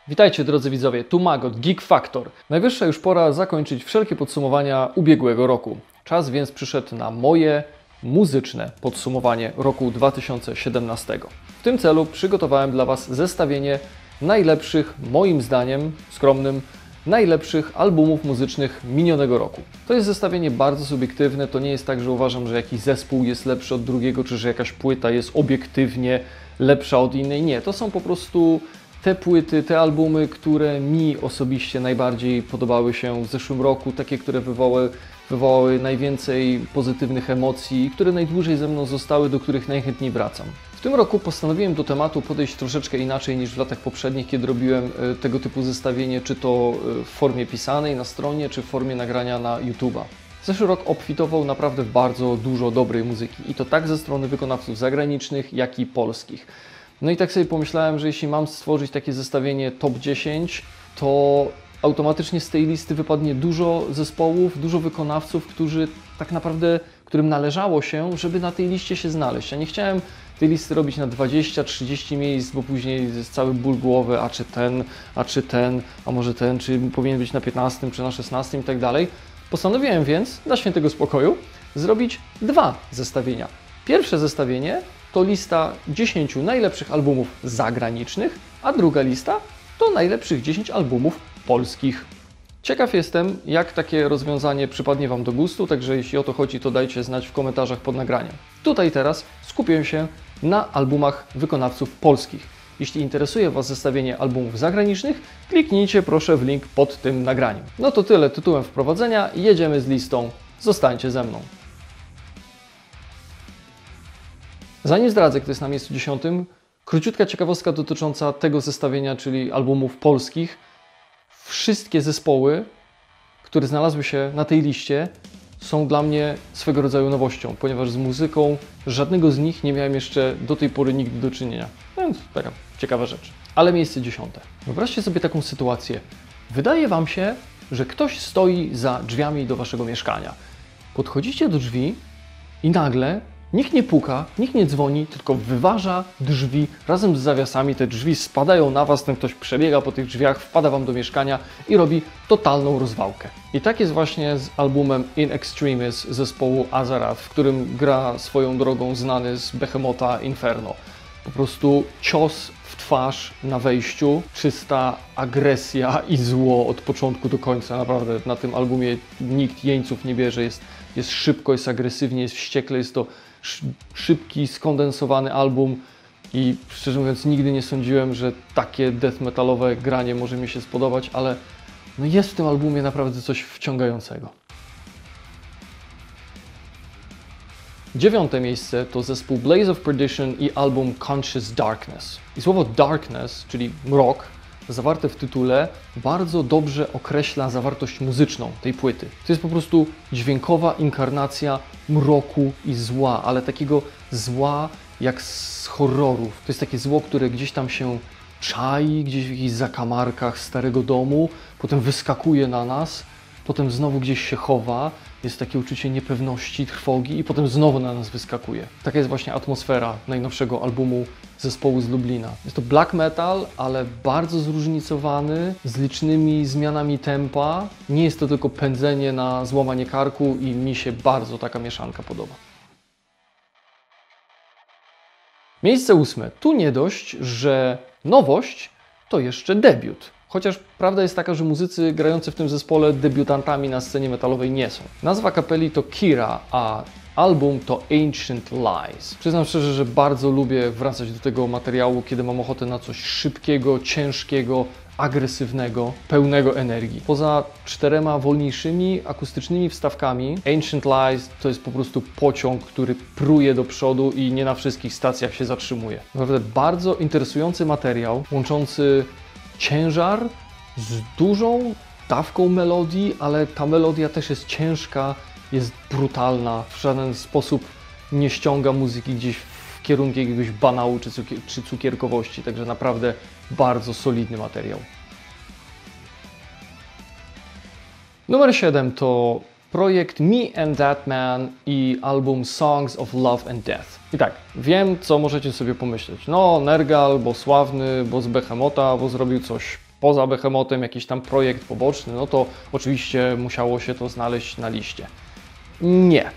Witajcie drodzy widzowie, tu Magot, Geek Factor. Najwyższa już pora zakończyć wszelkie podsumowania ubiegłego roku. Czas więc przyszedł na moje muzyczne podsumowanie roku 2017. W tym celu przygotowałem dla Was zestawienie najlepszych, moim zdaniem skromnym, najlepszych albumów muzycznych minionego roku. To jest zestawienie bardzo subiektywne, to nie jest tak, że uważam, że jakiś zespół jest lepszy od drugiego, czy że jakaś płyta jest obiektywnie lepsza od innej. Nie, to są po prostu te płyty, te albumy, które mi osobiście najbardziej podobały się w zeszłym roku, takie, które wywołały najwięcej pozytywnych emocji, które najdłużej ze mną zostały, do których najchętniej wracam. W tym roku postanowiłem do tematu podejść troszeczkę inaczej niż w latach poprzednich, kiedy robiłem tego typu zestawienie, czy to w formie pisanej na stronie, czy w formie nagrania na YouTube'a. Zeszły rok obfitował naprawdę w bardzo dużo dobrej muzyki i to tak ze strony wykonawców zagranicznych, jak i polskich. No i tak sobie pomyślałem, że jeśli mam stworzyć takie zestawienie top 10, to automatycznie z tej listy wypadnie dużo zespołów, dużo wykonawców, którym należało się, żeby na tej liście się znaleźć. Ja nie chciałem tej listy robić na 20-30 miejsc, bo później jest cały ból głowy, a może ten, czy powinien być na 15, czy na 16 i tak dalej. Postanowiłem więc, dla świętego spokoju, zrobić dwa zestawienia. Pierwsze zestawienie to lista 10 najlepszych albumów zagranicznych, a druga lista to najlepszych 10 albumów polskich. Ciekaw jestem, jak takie rozwiązanie przypadnie Wam do gustu, także jeśli o to chodzi, to dajcie znać w komentarzach pod nagraniem. Tutaj teraz skupię się na albumach wykonawców polskich. Jeśli interesuje Was zestawienie albumów zagranicznych, kliknijcie proszę w link pod tym nagraniem. No to tyle tytułem wprowadzenia, jedziemy z listą, zostańcie ze mną. Zanim zdradzę, kto jest na miejscu 10, króciutka ciekawostka dotycząca tego zestawienia, czyli albumów polskich. Wszystkie zespoły, które znalazły się na tej liście, są dla mnie swego rodzaju nowością, ponieważ z muzyką żadnego z nich nie miałem jeszcze do tej pory nigdy do czynienia. Więc taka ciekawa rzecz. Ale miejsce 10. Wyobraźcie sobie taką sytuację. Wydaje Wam się, że ktoś stoi za drzwiami do Waszego mieszkania. Podchodzicie do drzwi i nagle nikt nie puka, nikt nie dzwoni, tylko wyważa drzwi razem z zawiasami. Te drzwi spadają na Was, ten ktoś przebiega po tych drzwiach, wpada Wam do mieszkania i robi totalną rozwałkę. I tak jest właśnie z albumem In Extremis zespołu Azarath, w którym gra swoją drogą znany z Behemotha Inferno. Po prostu cios w twarz na wejściu, czysta agresja i zło od początku do końca. Naprawdę na tym albumie nikt jeńców nie bierze, jest szybko, jest agresywnie, jest wściekle, jest to szybki, skondensowany album i szczerze mówiąc nigdy nie sądziłem, że takie death metalowe granie może mi się spodobać, ale no jest w tym albumie naprawdę coś wciągającego. 9. miejsce to zespół Blaze of Perdition i album Conscious Darkness. I słowo darkness, czyli mrok, zawarte w tytule, bardzo dobrze określa zawartość muzyczną tej płyty. To jest po prostu dźwiękowa inkarnacja mroku i zła, ale takiego zła jak z horrorów. To jest takie zło, które gdzieś tam się czai, gdzieś w jakichś zakamarkach starego domu, potem wyskakuje na nas, potem znowu gdzieś się chowa, jest takie uczucie niepewności, trwogi i potem znowu na nas wyskakuje. Taka jest właśnie atmosfera najnowszego albumu zespołu z Lublina. Jest to black metal, ale bardzo zróżnicowany, z licznymi zmianami tempa. Nie jest to tylko pędzenie na złamanie karku i mi się bardzo taka mieszanka podoba. Miejsce 8. Tu nie dość, że nowość to jeszcze debiut. Chociaż prawda jest taka, że muzycy grający w tym zespole debiutantami na scenie metalowej nie są. Nazwa kapeli to Kira, a album to Ancient Lies. Przyznam szczerze, że bardzo lubię wracać do tego materiału, kiedy mam ochotę na coś szybkiego, ciężkiego, agresywnego, pełnego energii. Poza 4 wolniejszymi, akustycznymi wstawkami, Ancient Lies to jest po prostu pociąg, który pruje do przodu i nie na wszystkich stacjach się zatrzymuje. Naprawdę bardzo interesujący materiał, łączący ciężar z dużą dawką melodii, ale ta melodia też jest ciężka, jest brutalna, w żaden sposób nie ściąga muzyki gdzieś w kierunku jakiegoś banału czy cukierkowości, także naprawdę bardzo solidny materiał. Numer 7 to projekt Me and That Man i album Songs of Love and Death. I tak, wiem, co możecie sobie pomyśleć. No, Nergal, bo sławny, bo z Behemotha, bo zrobił coś poza Behemotem jakiś tam projekt poboczny, no to oczywiście musiało się to znaleźć na liście. Nie.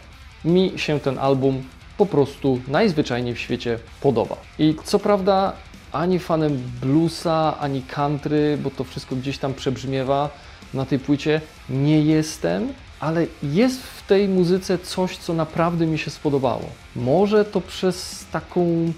Mi się ten album po prostu najzwyczajniej w świecie podoba. I co prawda ani fanem bluesa, ani country, bo to wszystko gdzieś tam przebrzmiewa na tej płycie, nie jestem, ale jest w tej muzyce coś, co naprawdę mi się spodobało. Może to przez taką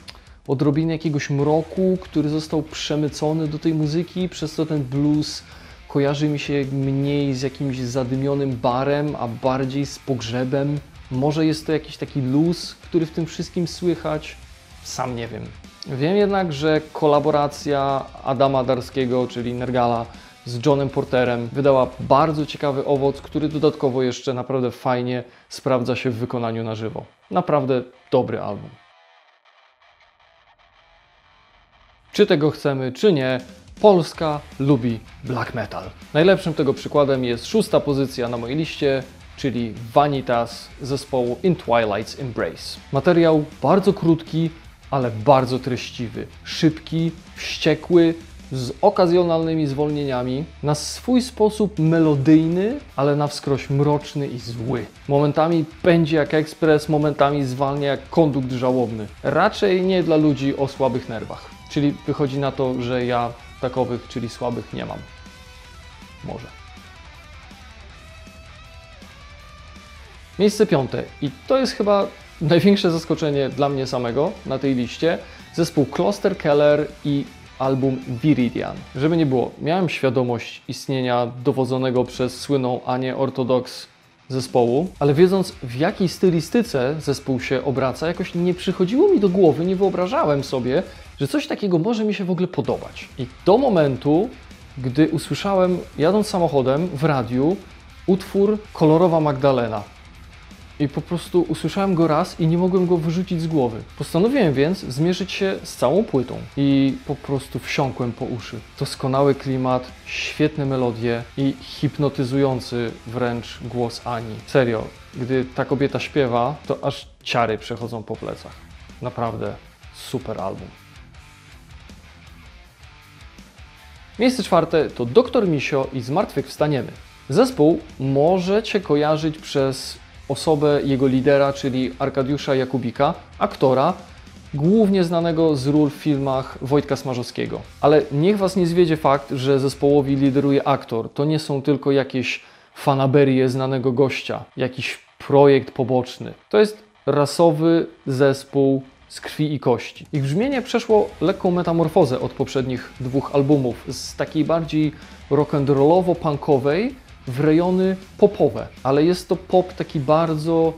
odrobinę jakiegoś mroku, który został przemycony do tej muzyki, przez to ten blues kojarzy mi się mniej z jakimś zadymionym barem, a bardziej z pogrzebem. Może jest to jakiś taki luz, który w tym wszystkim słychać? Sam nie wiem. Wiem jednak, że kolaboracja Adama Darskiego, czyli Nergala, z Johnem Porterem wydała bardzo ciekawy owoc, który dodatkowo jeszcze naprawdę fajnie sprawdza się w wykonaniu na żywo. Naprawdę dobry album. Czy tego chcemy, czy nie, Polska lubi black metal. Najlepszym tego przykładem jest 6. pozycja na mojej liście, czyli Vanitas zespołu In Twilight's Embrace. Materiał bardzo krótki, ale bardzo treściwy. Szybki, wściekły, z okazjonalnymi zwolnieniami, na swój sposób melodyjny, ale na wskroś mroczny i zły. Momentami pędzi jak ekspres, momentami zwalnia jak kondukt żałobny. Raczej nie dla ludzi o słabych nerwach. Czyli wychodzi na to, że ja takowych, czyli słabych, nie mam. Może. Miejsce 5. I to jest chyba największe zaskoczenie dla mnie samego na tej liście. Zespół Kloster Keller i album Viridian. Żeby nie było, miałem świadomość istnienia dowodzonego przez słynną Anię Ortodoks zespołu, ale wiedząc, w jakiej stylistyce zespół się obraca, jakoś nie przychodziło mi do głowy, nie wyobrażałem sobie, że coś takiego może mi się w ogóle podobać. I do momentu, gdy usłyszałem, jadąc samochodem w radiu, utwór Kolorowa Magdalena. I po prostu usłyszałem go raz i nie mogłem go wyrzucić z głowy. Postanowiłem więc zmierzyć się z całą płytą i po prostu wsiąkłem po uszy. Doskonały klimat, świetne melodie i hipnotyzujący wręcz głos Ani. Serio, gdy ta kobieta śpiewa, to aż ciary przechodzą po plecach. Naprawdę super album. Miejsce 4 to Dr. Misio i Zmartwychwstaniemy. Zespół możecie kojarzyć przez osobę jego lidera, czyli Arkadiusza Jakubika, aktora, głównie znanego z ról w filmach Wojtka Smarzowskiego. Ale niech Was nie zwiedzie fakt, że zespołowi lideruje aktor. To nie są tylko jakieś fanaberie znanego gościa, jakiś projekt poboczny. To jest rasowy zespół z krwi i kości. Ich brzmienie przeszło lekką metamorfozę od poprzednich 2 albumów, z takiej bardziej rock'n'rollowo-punkowej w rejony popowe, ale jest to pop taki bardzo,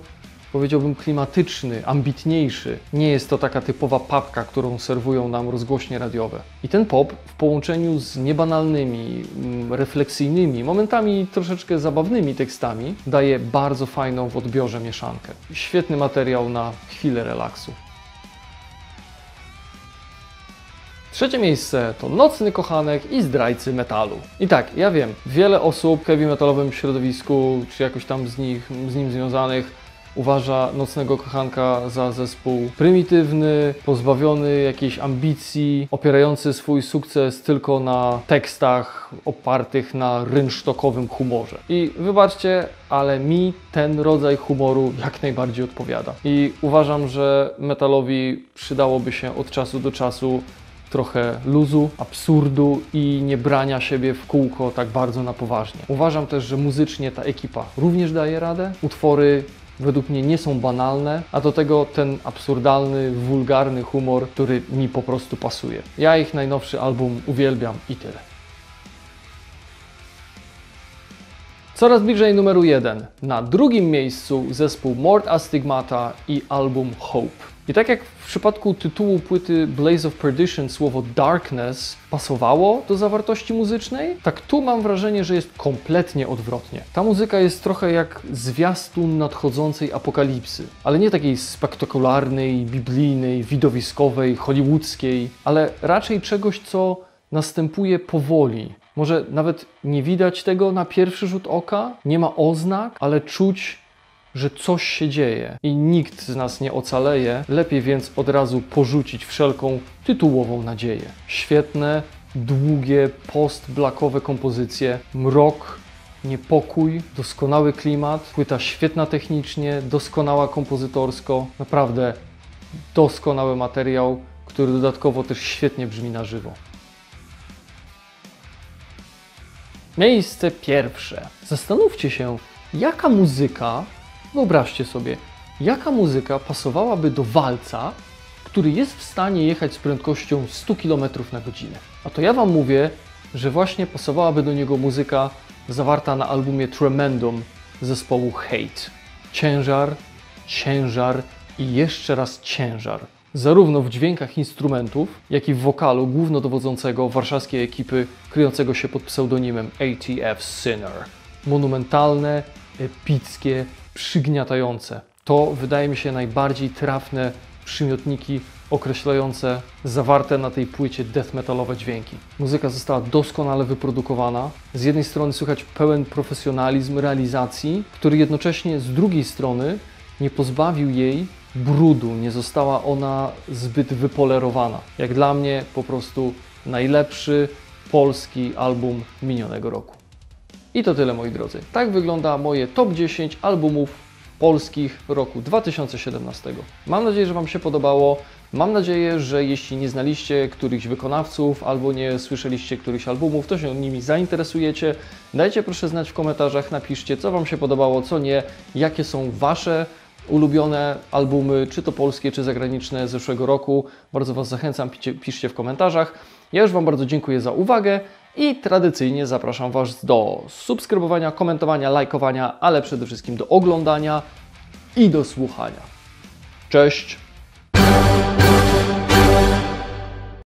powiedziałbym, klimatyczny, ambitniejszy. Nie jest to taka typowa papka, którą serwują nam rozgłośnie radiowe. I ten pop w połączeniu z niebanalnymi, refleksyjnymi, momentami troszeczkę zabawnymi tekstami daje bardzo fajną w odbiorze mieszankę. Świetny materiał na chwilę relaksu. 3. miejsce to Nocny Kochanek i Zdrajcy Metalu. I tak, ja wiem, wiele osób w heavy metalowym środowisku, czy jakoś tam z nim związanych, uważa Nocnego Kochanka za zespół prymitywny, pozbawiony jakiejś ambicji, opierający swój sukces tylko na tekstach opartych na rynsztokowym humorze. I wybaczcie, ale mi ten rodzaj humoru jak najbardziej odpowiada. I uważam, że metalowi przydałoby się od czasu do czasu trochę luzu, absurdu i nie brania siebie w kółko tak bardzo na poważnie. Uważam też, że muzycznie ta ekipa również daje radę. Utwory według mnie nie są banalne, a do tego ten absurdalny, wulgarny humor, który mi po prostu pasuje. Ja ich najnowszy album uwielbiam i tyle. Coraz bliżej numeru 1. Na 2. miejscu zespół Mord Astigmata i album Hope. I tak jak w przypadku tytułu płyty Blaze of Perdition słowo Darkness pasowało do zawartości muzycznej, tak tu mam wrażenie, że jest kompletnie odwrotnie. Ta muzyka jest trochę jak zwiastun nadchodzącej apokalipsy, ale nie takiej spektakularnej, biblijnej, widowiskowej, hollywoodzkiej, ale raczej czegoś, co następuje powoli. Może nawet nie widać tego na pierwszy rzut oka, nie ma oznak, ale czuć, że coś się dzieje i nikt z nas nie ocaleje, lepiej więc od razu porzucić wszelką tytułową nadzieję. Świetne, długie, post-blackowe kompozycje, mrok, niepokój, doskonały klimat, płyta świetna technicznie, doskonała kompozytorsko, naprawdę doskonały materiał, który dodatkowo też świetnie brzmi na żywo. Miejsce pierwsze. Zastanówcie się, jaka muzyka, wyobraźcie sobie, jaka muzyka pasowałaby do walca, który jest w stanie jechać z prędkością 100 km na godzinę. A to ja Wam mówię, że właśnie pasowałaby do niego muzyka zawarta na albumie Tremendum zespołu Hate. Ciężar, ciężar i jeszcze raz ciężar. Zarówno w dźwiękach instrumentów, jak i w wokalu głównodowodzącego warszawskiej ekipy kryjącego się pod pseudonimem ATF Sinner. Monumentalne, epickie, przygniatające. To wydaje mi się najbardziej trafne przymiotniki określające zawarte na tej płycie death metalowe dźwięki. Muzyka została doskonale wyprodukowana. Z jednej strony słychać pełen profesjonalizm realizacji, który jednocześnie z drugiej strony nie pozbawił jej brudu, nie została ona zbyt wypolerowana. Jak dla mnie po prostu najlepszy polski album minionego roku. I to tyle, moi drodzy. Tak wygląda moje top 10 albumów polskich roku 2017. Mam nadzieję, że Wam się podobało. Mam nadzieję, że jeśli nie znaliście którychś wykonawców albo nie słyszeliście którychś albumów, to się nimi zainteresujecie. Dajcie proszę znać w komentarzach, napiszcie, co Wam się podobało, co nie, jakie są Wasze ulubione albumy, czy to polskie, czy zagraniczne z zeszłego roku. Bardzo Was zachęcam, piszcie w komentarzach. Ja już Wam bardzo dziękuję za uwagę i tradycyjnie zapraszam Was do subskrybowania, komentowania, lajkowania, ale przede wszystkim do oglądania i do słuchania. Cześć!